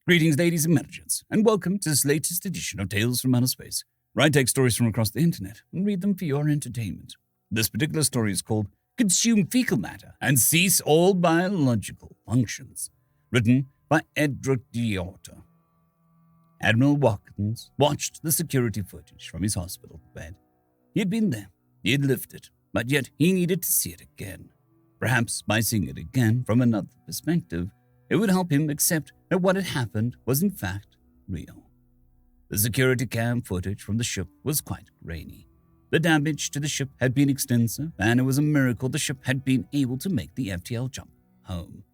Greetings, ladies and merchants, and welcome to this latest edition of Tales from Outer Space, where I take stories from across the internet and read them for your entertainment. This particular story is called Consume Fecal Matter and Cease All Biological Functions, written by Agro. Admiral Watkins watched the security footage from his hospital bed. He had been there, he had lived it, but yet he needed to see it again. Perhaps by seeing it again from another perspective, it would help him accept that what had happened was in fact real. The security cam footage from the ship was quite grainy. The damage to the ship had been extensive, and it was a miracle the ship had been able to make the FTL jump home.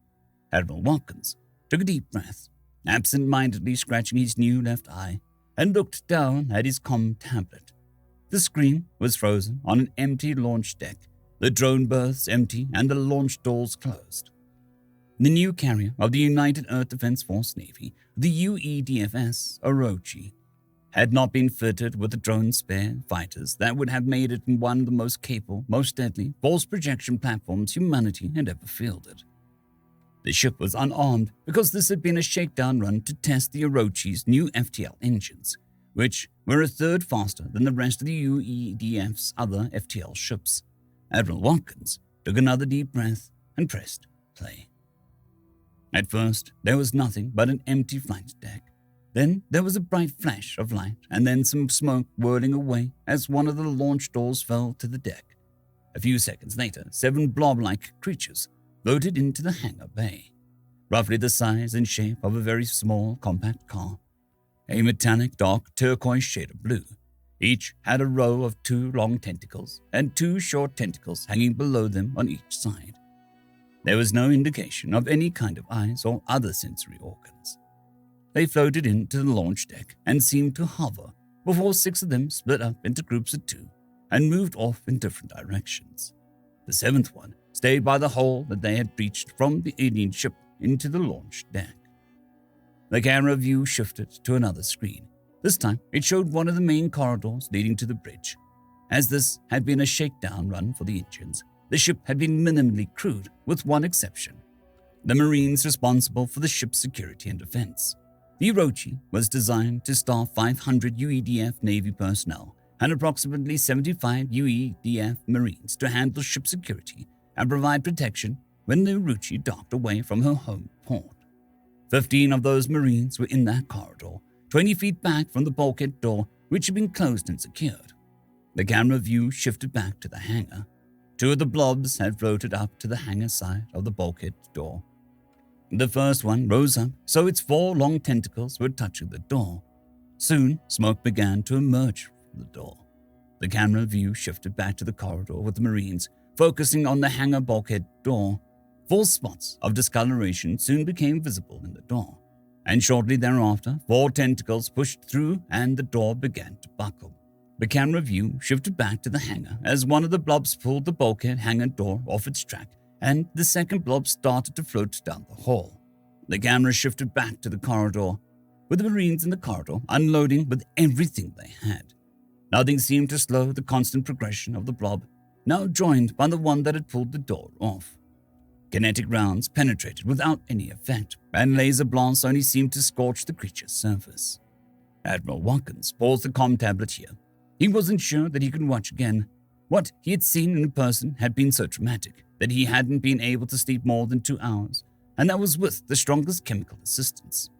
Admiral Watkins took a deep breath, absent-mindedly scratching his new left eye, and looked down at his comm tablet. The screen was frozen on an empty launch deck, the drone berths empty and the launch doors closed. The new carrier of the United Earth Defense Force Navy, the UEDFS Orochi, had not been fitted with the drone spare fighters that would have made it one of the most capable, most deadly force projection platforms humanity had ever fielded. The ship was unarmed because this had been a shakedown run to test the Orochi's new FTL engines, which were a third faster than the rest of the UEDF's other FTL ships. Admiral Watkins took another deep breath and pressed play. At first, there was nothing but an empty flight deck. Then there was a bright flash of light and then some smoke whirling away as one of the launch doors fell to the deck. A few seconds later, 7 blob-like creatures floated into the hangar bay, roughly the size and shape of a very small, compact car. A metallic, dark turquoise shade of blue. Each had a row of 2 long tentacles and 2 short tentacles hanging below them on each side. There was no indication of any kind of eyes or other sensory organs. They floated into the launch deck and seemed to hover before 6 of them split up into groups of 2 and moved off in different directions. The 7th one stayed by the hole that they had breached from the alien ship into the launch deck. The camera view shifted to another screen. This time, it showed one of the main corridors leading to the bridge. As this had been a shakedown run for the engines, the ship had been minimally crewed, with one exception: the Marines responsible for the ship's security and defense. The Orochi was designed to staff 500 UEDF Navy personnel and approximately 75 UEDF Marines to handle ship security and provide protection when the Orochi docked away from her home port. 15 of those Marines were in that corridor, 20 feet back from the bulkhead door, which had been closed and secured. The camera view shifted back to the hangar. 2 of the blobs had floated up to the hangar side of the bulkhead door. The first one rose up so its 4 long tentacles were touching the door. Soon, smoke began to emerge from the door. The camera view shifted back to the corridor with the Marines, focusing on the hangar bulkhead door. 4 spots of discoloration soon became visible in the door, and shortly thereafter, 4 tentacles pushed through and the door began to buckle. The camera view shifted back to the hangar as one of the blobs pulled the bulkhead hangar door off its track and the second blob started to float down the hall. The camera shifted back to the corridor, with the Marines in the corridor unloading with everything they had. Nothing seemed to slow the constant progression of the blob, now joined by the one that had pulled the door off. Kinetic rounds penetrated without any effect, and laser blasts only seemed to scorch the creature's surface. Admiral Watkins paused the comm tablet here. He wasn't sure that he could watch again. What he had seen in person had been so traumatic that he hadn't been able to sleep more than 2 hours, and that was with the strongest chemical assistance.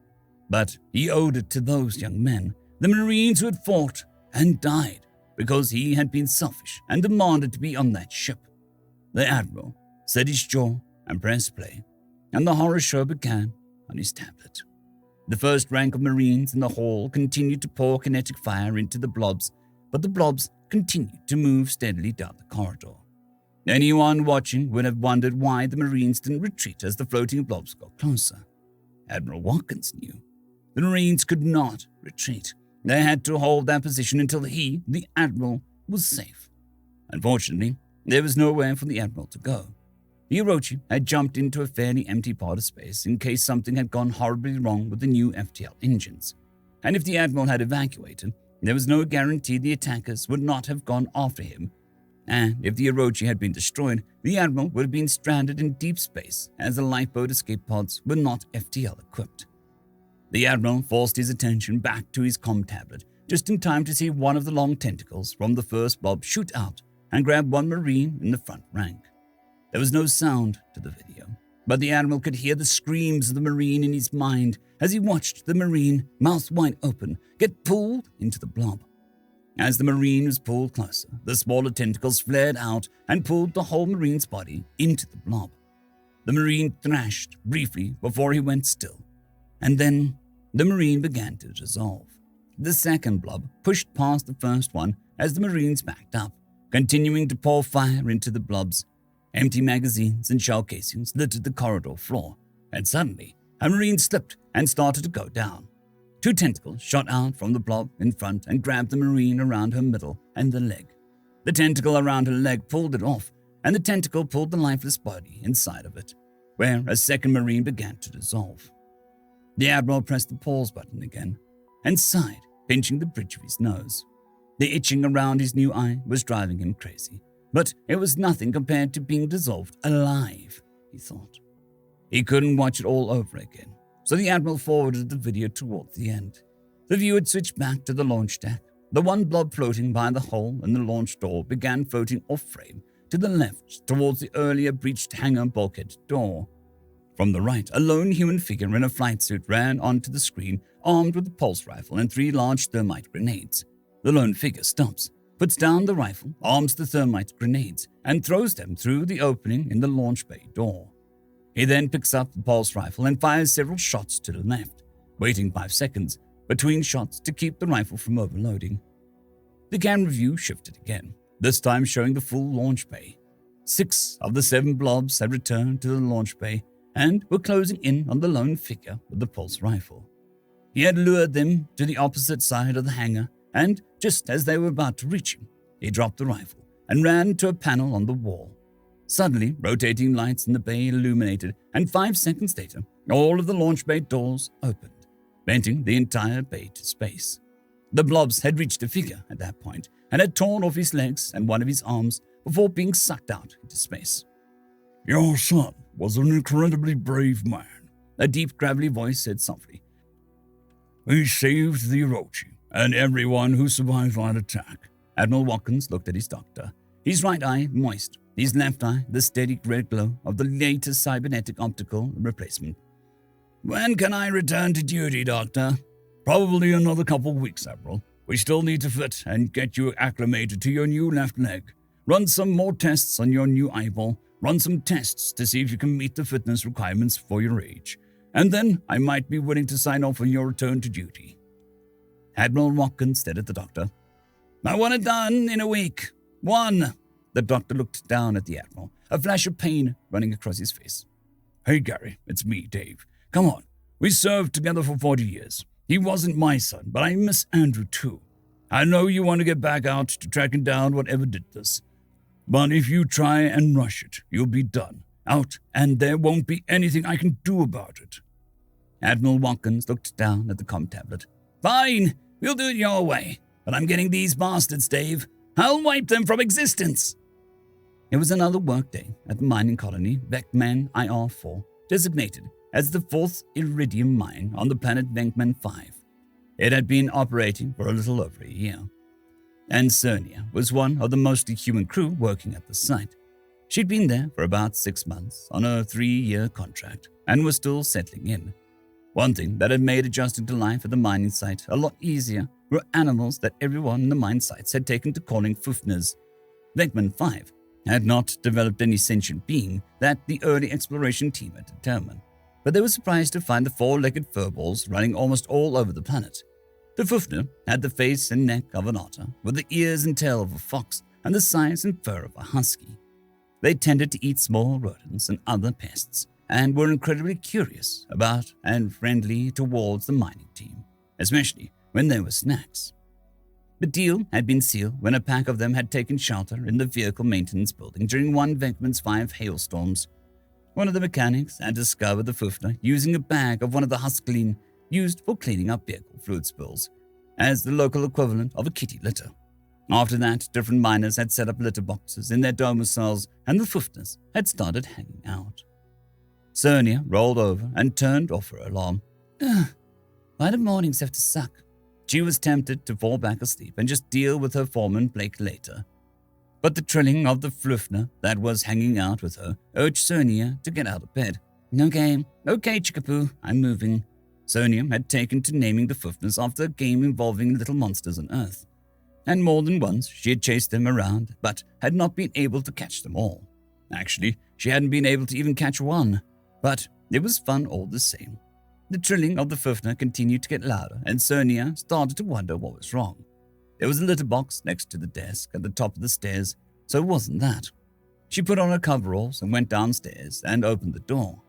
But he owed it to those young men, the Marines who had fought and died, because he had been selfish and demanded to be on that ship. The Admiral set his jaw and pressed play, and the horror show began on his tablet. The first rank of Marines in the hall continued to pour kinetic fire into the blobs, but the blobs continued to move steadily down the corridor. Anyone watching would have wondered why the Marines didn't retreat as the floating blobs got closer. Admiral Watkins knew. The Marines could not retreat. They had to hold that position until he, the Admiral, was safe. Unfortunately, there was nowhere for the Admiral to go. The Orochi had jumped into a fairly empty part of space in case something had gone horribly wrong with the new FTL engines. And if the Admiral had evacuated, there was no guarantee the attackers would not have gone after him. And if the Orochi had been destroyed, the Admiral would have been stranded in deep space as the lifeboat escape pods were not FTL equipped. The Admiral forced his attention back to his comm tablet just in time to see one of the long tentacles from the first blob shoot out and grab one Marine in the front rank. There was no sound to the video, but the Admiral could hear the screams of the Marine in his mind as he watched the Marine, mouth wide open, get pulled into the blob. As the Marine was pulled closer, the smaller tentacles flared out and pulled the whole Marine's body into the blob. The Marine thrashed briefly before he went still, and then the Marine began to dissolve. The second blob pushed past the first one as the Marines backed up, continuing to pour fire into the blobs. Empty magazines and shell casings littered the corridor floor, and suddenly a Marine slipped and started to go down. Two tentacles shot out from the blob in front and grabbed the Marine around her middle and the leg. The tentacle around her leg pulled it off, and the tentacle pulled the lifeless body inside of it, where a second Marine began to dissolve. The Admiral pressed the pause button again and sighed, pinching the bridge of his nose. The itching around his new eye was driving him crazy, but it was nothing compared to being dissolved alive, he thought. He couldn't watch it all over again, so the Admiral forwarded the video towards the end. The view had switched back to the launch deck. The one blob floating by the hole in the launch door began floating off-frame to the left towards the earlier breached hangar bulkhead door. From the right, a lone human figure in a flight suit ran onto the screen, armed with a pulse rifle and 3 large thermite grenades. The lone figure stops, puts down the rifle, arms the thermite grenades, and throws them through the opening in the launch bay door. He then picks up the pulse rifle and fires several shots to the left, waiting 5 seconds between shots to keep the rifle from overloading. The camera view shifted again, this time showing the full launch bay. 6 of the 7 blobs had returned to the launch bay and were closing in on the lone figure with the pulse rifle. He had lured them to the opposite side of the hangar, and just as they were about to reach him, he dropped the rifle and ran to a panel on the wall. Suddenly, rotating lights in the bay illuminated, and 5 seconds later, all of the launch bay doors opened, venting the entire bay to space. The blobs had reached the figure at that point and had torn off his legs and one of his arms before being sucked out into space. "Your son was an incredibly brave man," a deep, gravelly voice said softly. "He saved the Orochi and everyone who survived that attack." Admiral Watkins looked at his doctor, his right eye moist, his left eye the steady red glow of the latest cybernetic optical replacement. "When can I return to duty, Doctor?" "Probably another couple weeks, Admiral. We still need to fit and get you acclimated to your new left leg. Run some more tests on your new eyeball. Run some tests to see if you can meet the fitness requirements for your age. And then I might be willing to sign off on your return to duty." Admiral Watkins stared at the doctor. "I want it done in a week. 1. The doctor looked down at the Admiral, a flash of pain running across his face. "Hey, Gary, it's me, Dave. Come on. We served together for 40 years. He wasn't my son, but I miss Andrew too. I know you want to get back out to tracking down whatever did this. But if you try and rush it, you'll be done. Out, and there won't be anything I can do about it." Admiral Watkins looked down at the comm tablet. "Fine, we'll do it your way. But I'm getting these bastards, Dave. I'll wipe them from existence." It was another workday at the mining colony Venkman IR-4, designated as the 4th iridium mine on the planet Venkman 5. It had been operating for a little over a year, and Cernia was one of the mostly human crew working at the site. She'd been there for about 6 months on a 3-year contract and was still settling in. One thing that had made adjusting to life at the mining site a lot easier were animals that everyone in the mine sites had taken to calling Fufners. Venkman 5 had not developed any sentient being that the early exploration team had determined, but they were surprised to find the 4-legged furballs running almost all over the planet. The Fufner had the face and neck of an otter, with the ears and tail of a fox and the size and fur of a husky. They tended to eat small rodents and other pests, and were incredibly curious about and friendly towards the mining team, especially when there were snacks. The deal had been sealed when a pack of them had taken shelter in the vehicle maintenance building during one Venkman's 5 hailstorms. One of the mechanics had discovered the Fufner using a bag of one of the Huskleen used for cleaning up vehicle fluid spills, as the local equivalent of a kitty litter. After that, different miners had set up litter boxes in their domiciles, and the Fufners had started hanging out. Cernia rolled over and turned off her alarm. Why do mornings have to suck? She was tempted to fall back asleep and just deal with her foreman Blake later. But the trilling of the flufner that was hanging out with her urged Sonia to get out of bed. Okay, Chickapoo, I'm moving. Sonia had taken to naming the flufners after a game involving little monsters on Earth. And more than once she had chased them around, but had not been able to catch them all. Actually, she hadn't been able to even catch one, but it was fun all the same. The trilling of the flufner continued to get louder, and Sonia started to wonder what was wrong. There was a litter box next to the desk at the top of the stairs, so it wasn't that. She put on her coveralls and went downstairs and opened the door.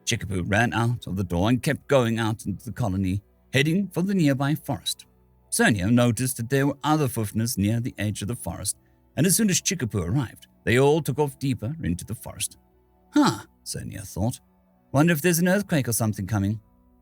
Chickapoo ran out of the door and kept going out into the colony, heading for the nearby forest. Sonia noticed that there were other flufners near the edge of the forest, and as soon as Chickapoo arrived, they all took off deeper into the forest. Sonia thought. Wonder if there's an earthquake or something coming.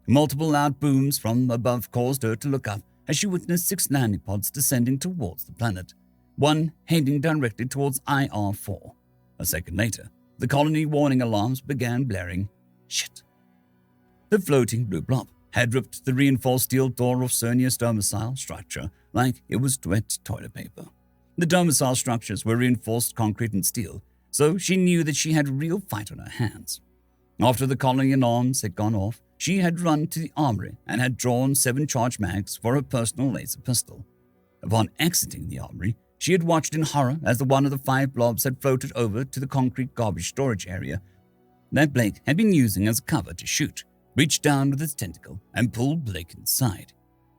Multiple loud booms from above caused her to look up as she witnessed 6 landing pods descending towards the planet, one heading directly towards IR-4. A second later, the colony warning alarms began blaring. Shit. The floating blue blob had ripped the reinforced steel door of Sonia's domicile structure like it was wet toilet paper. The domicile structures were reinforced concrete and steel, so she knew that she had a real fight on her hands. After the colony alarms had gone off, she had run to the armory and had drawn 7 charge mags for her personal laser pistol. Upon exiting the armory, she had watched in horror as one of the 5 blobs had floated over to the concrete garbage storage area that Blake had been using as a cover to shoot, reached down with its tentacle and pulled Blake inside.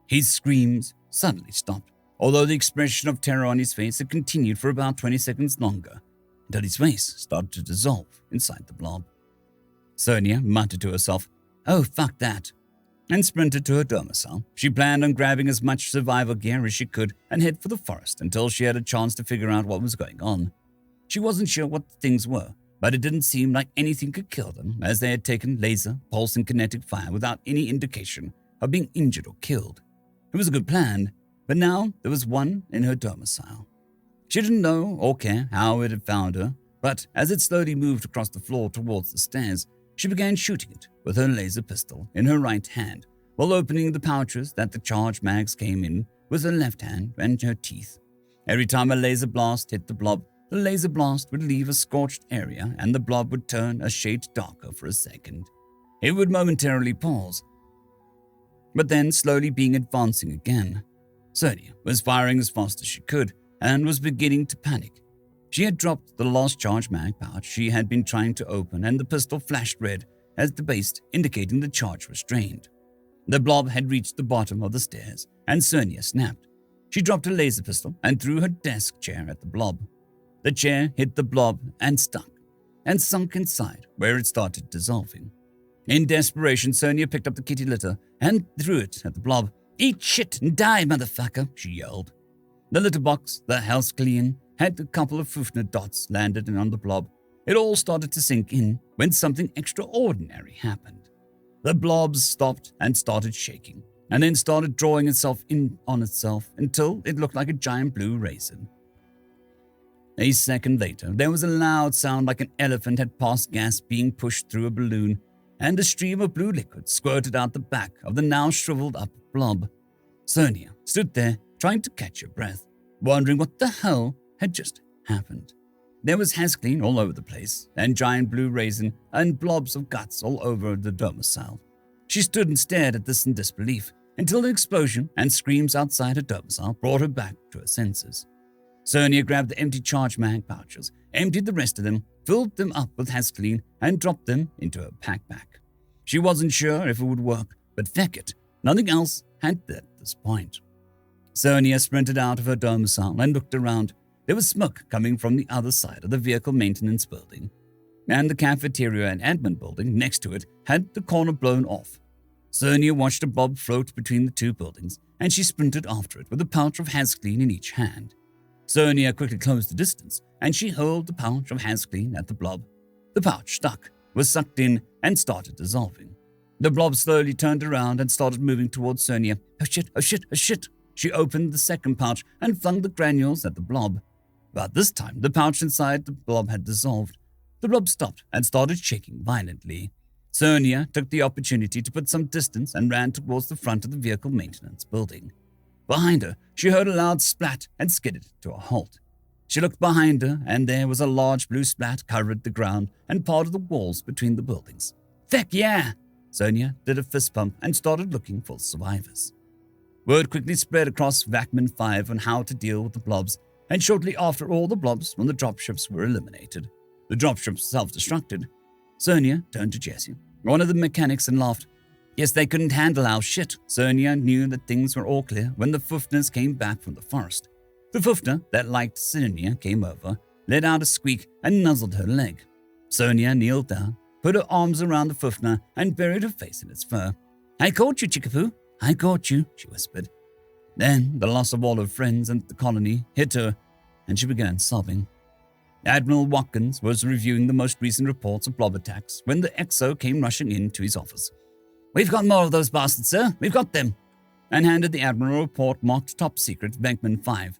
His screams suddenly stopped, although the expression of terror on his face had continued for about 20 seconds longer, until his face started to dissolve inside the blob. Sonia muttered to herself, "Oh, fuck that," and sprinted to her domicile. She planned on grabbing as much survival gear as she could and head for the forest until she had a chance to figure out what was going on. She wasn't sure what the things were, but it didn't seem like anything could kill them, as they had taken laser, pulse, and kinetic fire without any indication of being injured or killed. It was a good plan, but now there was one in her domicile. She didn't know or care how it had found her, but as it slowly moved across the floor towards the stairs, she began shooting it with her laser pistol in her right hand, while opening the pouches that the charge mags came in with her left hand and her teeth. Every time a laser blast hit the blob, the laser blast would leave a scorched area and the blob would turn a shade darker for a second. It would momentarily pause, but then slowly being advancing again. Sonia was firing as fast as she could and was beginning to panic. She had dropped the last charge mag pouch she had been trying to open, and the pistol flashed red as the base, indicating the charge was drained. The blob had reached the bottom of the stairs, and Sonia snapped. She dropped her laser pistol and threw her desk chair at the blob. The chair hit the blob and stuck, and sunk inside, where it started dissolving. In desperation, Sonia picked up the kitty litter and threw it at the blob. "Eat shit and die, motherfucker," she yelled. The litter box, the house clean, had a couple of flufner dots landed on the blob. It all started to sink in when something extraordinary happened. The blob stopped and started shaking, and then started drawing itself in on itself until it looked like a giant blue raisin. A second later, there was a loud sound like an elephant had passed gas being pushed through a balloon, and a stream of blue liquid squirted out the back of the now shriveled up blob. Sonia stood there trying to catch her breath, wondering what the hell had just happened. There was Hascleen all over the place, and giant blue raisin and blobs of guts all over the domicile. She stood and stared at this in disbelief until an explosion and screams outside her domicile brought her back to her senses. Sonia grabbed the empty charge mag pouches, emptied the rest of them, filled them up with Hascleen, and dropped them into her packpack. She wasn't sure if it would work, but feck it, nothing else had at this point. Sonia sprinted out of her domicile and looked around. There was smoke coming from the other side of the vehicle maintenance building, and the cafeteria and admin building next to it had the corner blown off. Sonia watched a blob float between the two buildings, and she sprinted after it with a pouch of Hascleen in each hand. Sonia quickly closed the distance, and she hurled the pouch of Hascleen at the blob. The pouch stuck, was sucked in, and started dissolving. The blob slowly turned around and started moving towards Sonia. "Oh shit, oh shit, oh shit." She opened the second pouch and flung the granules at the blob. But this time, the pouch inside the blob had dissolved. The blob stopped and started shaking violently. Sonia took the opportunity to put some distance and ran towards the front of the vehicle maintenance building. Behind her, she heard a loud splat and skidded to a halt. She looked behind her, and there was a large blue splat covered the ground and part of the walls between the buildings. Feck, yeah! Sonia did a fist pump and started looking for survivors. Word quickly spread across Vacman 5 on how to deal with the blobs, and shortly after all the blobs from the dropships were eliminated, the dropships self-destructed, Sonia turned to Jesse, one of the mechanics, and laughed. Yes, they couldn't handle our shit. Sonia knew that things were all clear when the Fufners came back from the forest. The Fufner that liked Sonia came over, let out a squeak, and nuzzled her leg. Sonia kneeled down, put her arms around the Fufner, and buried her face in its fur. I caught you, Chickapoo. I caught you, she whispered. Then the loss of all her friends and the colony hit her, and she began sobbing. Admiral Watkins was reviewing the most recent reports of blob attacks when the XO came rushing into his office. We've got more of those bastards, sir. We've got them. And handed the Admiral a report marked Top Secret, Bankman 5.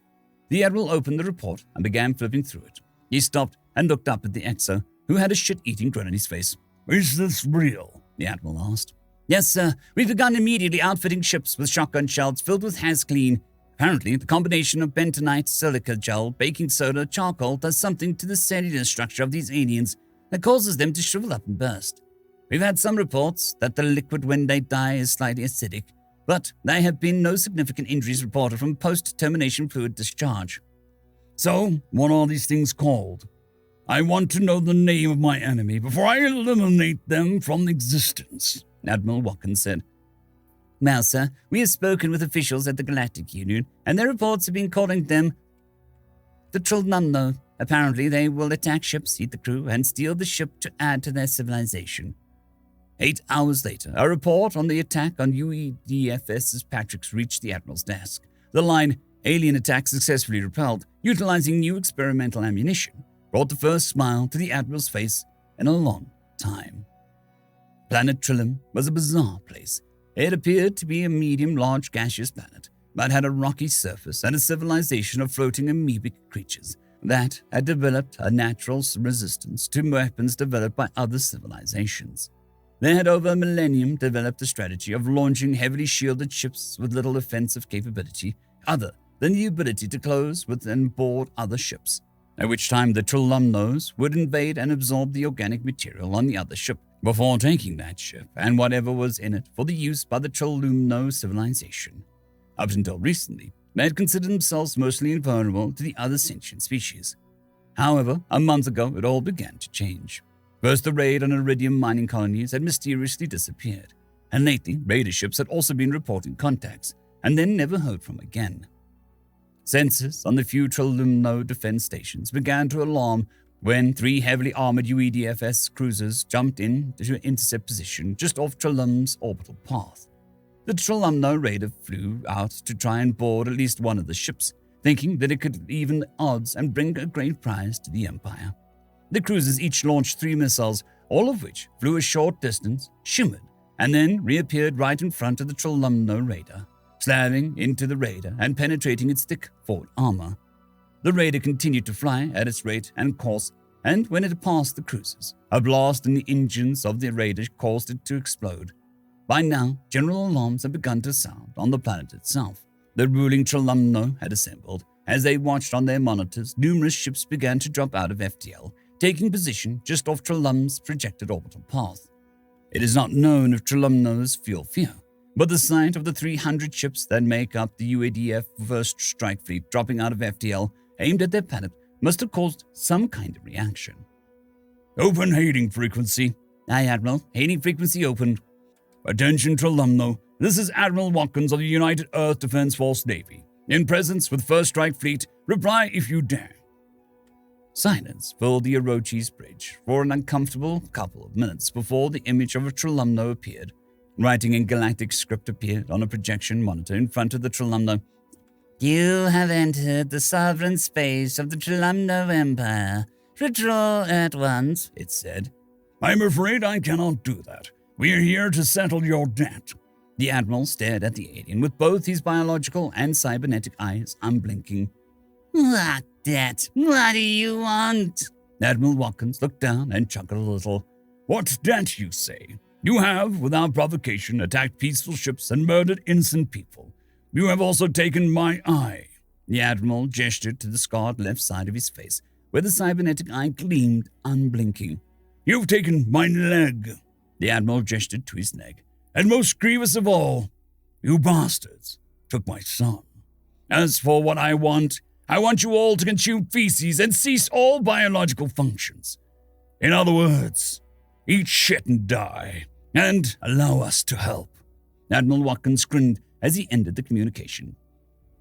The Admiral opened the report and began flipping through it. He stopped and looked up at the XO, who had a shit-eating grin on his face. Is this real? The Admiral asked. Yes, sir. We've begun immediately outfitting ships with shotgun shells filled with Has-Clean. Apparently, the combination of bentonite, silica gel, baking soda, charcoal does something to the cellular structure of these aliens that causes them to shrivel up and burst. We've had some reports that the liquid when they die is slightly acidic, but there have been no significant injuries reported from post-termination fluid discharge. So, what are these things called? I want to know the name of my enemy before I eliminate them from existence, Admiral Watkins said. Well, sir, we have spoken with officials at the Galactic Union, and their reports have been calling them the Trollnumno. Apparently, they will attack ships, eat the crew, and steal the ship to add to their civilization. 8 hours later, a report on the attack on UEDFS's Patrick's reached the Admiral's desk. The line, alien attack successfully repelled, utilizing new experimental ammunition, brought the first smile to the Admiral's face in a long time. Planet Trillium was a bizarre place. It appeared to be a medium-large gaseous planet, but had a rocky surface and a civilization of floating amoebic creatures that had developed a natural resistance to weapons developed by other civilizations. They had over a millennium developed a strategy of launching heavily shielded ships with little offensive capability other than the ability to close with and board other ships, at which time the Trillumnos would invade and absorb the organic material on the other ship before taking that ship and whatever was in it for the use by the Trillumno civilization. Up until recently, they had considered themselves mostly invulnerable to the other sentient species. However, a month ago it all began to change. First, the raid on iridium mining colonies had mysteriously disappeared, and lately raider ships had also been reporting contacts, and then never heard from again. Sensors on the few Trillumno defense stations began to alarm when 3 heavily armored UEDFS cruisers jumped in to intercept position just off Trillum's orbital path. The Trillumno raider flew out to try and board at least one of the ships, thinking that it could even the odds and bring a great prize to the Empire. The cruisers each launched 3 missiles, all of which flew a short distance, shimmered, and then reappeared right in front of the Trillumno raider, slamming into the raider and penetrating its thick forward armor. The raider continued to fly at its rate and course, and when it passed the cruisers, a blast in the engines of the raider caused it to explode. By now, general alarms had begun to sound on the planet itself. The ruling Trillumno had assembled. As they watched on their monitors, numerous ships began to drop out of FTL, taking position just off Trillum's projected orbital path. It is not known if Trillumnos feel fear, but the sight of the 300 ships that make up the UADF First Strike Fleet dropping out of FTL aimed at their planet must have caused some kind of reaction. Open hailing frequency. Aye, Admiral. Hailing frequency opened. Attention, Trillumno. This is Admiral Watkins of the United Earth Defense Force Navy. In presence with First Strike Fleet, reply if you dare. Silence filled the Orochi's bridge for an uncomfortable couple of minutes before the image of a Trillumno appeared. Writing in galactic script appeared on a projection monitor in front of the Trillumno. You have entered the sovereign space of the Trillumno Empire. Withdraw at once, it said. I'm afraid I cannot do that. We are here to settle your debt. The Admiral stared at the alien with both his biological and cybernetic eyes unblinking. What debt? What do you want? Admiral Watkins looked down and chuckled a little. What debt, you say? You have, without provocation, attacked peaceful ships and murdered innocent people. You have also taken my eye." The Admiral gestured to the scarred left side of his face, where the cybernetic eye gleamed, unblinking. "You've taken my leg." The Admiral gestured to his neck. "And most grievous of all, you bastards took my son. As for what I want you all to consume feces and cease all biological functions. In other words, eat shit and die, and allow us to help." Admiral Watkins grinned as he ended the communication.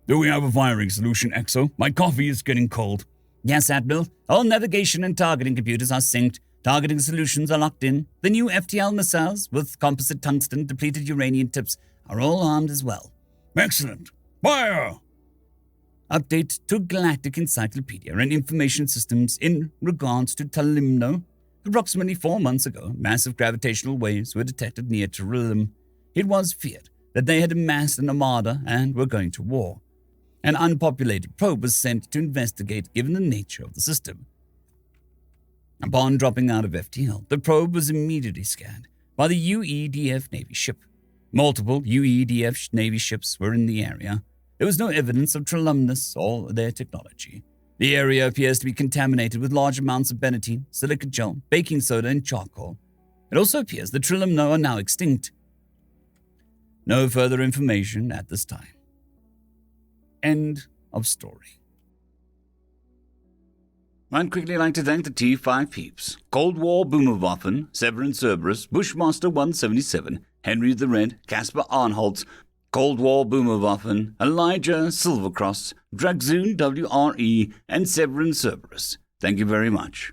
"Do we have a firing solution, Exo? My coffee is getting cold." "Yes, Admiral. All navigation and targeting computers are synced. Targeting solutions are locked in. The new FTL missiles with composite tungsten depleted uranium tips are all armed as well." "Excellent. Fire!" Update to Galactic Encyclopedia and Information Systems in regards to Talimno. Approximately 4 months ago, massive gravitational waves were detected near Talim. It was feared that they had amassed an armada and were going to war. An unpopulated probe was sent to investigate given the nature of the system. Upon dropping out of FTL, the probe was immediately scanned by the UEDF Navy ship. Multiple UEDF Navy ships were in the area. There was no evidence of Tralumnus or their technology. The area appears to be contaminated with large amounts of benetine, silica gel, baking soda, and charcoal. It also appears the Tralumno are now extinct. No further information at this time. End of story. I'd quickly like to thank the T5 peeps: Cold War Boomerwaffen, Severin Cerberus, Bushmaster 177, Henry the Red, Caspar Arnholtz, Cold War Boomerwaffen, Elijah Silvercross, Dragzoon WRE, and Severin Cerberus. Thank you very much.